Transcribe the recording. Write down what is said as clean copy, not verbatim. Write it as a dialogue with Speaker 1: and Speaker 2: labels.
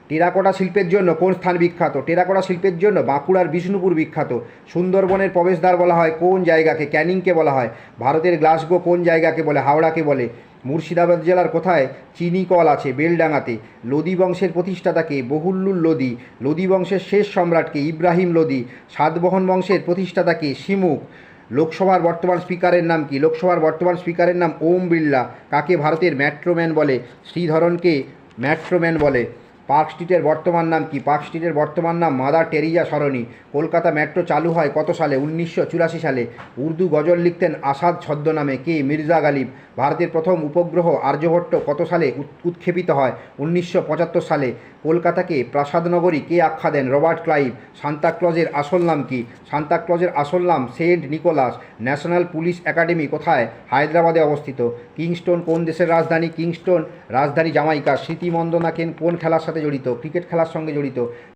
Speaker 1: Terracotta শিল্পের জন্য কোন স্থান বিখ্যাত? টেরাকোটা শিল্পের জন্য বাঁকুড়ার বিষ্ণুপুর বিখ্যাত। সুন্দরবনের প্রবেশদ্বার বলা হয় কোন জায়গাকে? ক্যানিংকে বলা হয়। ভারতের গ্লাসগো কোন জায়গাকে বলে? হাওড়াকে বলে। মুর্শিদাবাদ জেলার কোথায় চিনি কল আছে? বেলডাঙাতে। লোদি বংশের প্রতিষ্ঠাতাকে? বহুল্লুল লোদি। লোদি বংশের শেষ সম্রাটকে? ইব্রাহিম লোদি। সাতবাহন বংশের প্রতিষ্ঠাতাকে? শিমুখ। লোকসভার বর্তমান স্পিকারের নাম কি? লোকসভার বর্তমান স্পিকারের নাম ওম বিড়লা। কাকে ভারতের মেট্রোম্যান বলে? শ্রীধরনকে মেট্রোম্যান বলে। পার্ক স্ট্রিটের বর্তমান নাম কি? পার্ক স্ট্রিটের বর্তমান নাম মাদার টেরিজা সরণি। কলকাতা মেট্রো চালু হয় কত সালে? 1984 সালে। উর্দু গজল লিখতেন আসাদ ছদ্মনামে। কে? মির্জা গালিব। ভারতের প্রথম উপগ্রহ আর্যভট্ট কত সালে উৎক্ষেপিত হয়? 1975 সালে। কলকাতাকে প্রাসাদ নগরী কে আখ্যা দেন? Robert Clive. সান্তাক্লজের আসল নাম কি? সান্তাক্লজের আসল নাম saint Nicholas. National police academy কোথায়? হায়দ্রাবাদে অবস্থিত। কিংস্টোন কোন দেশের রাজধানী? কিংস্টোন রাজধানী জামাইকা। স্মৃতি মন্দনা কোন খেলার সাথে জড়িত? ক্রিকেট খেলার সঙ্গে জড়িত।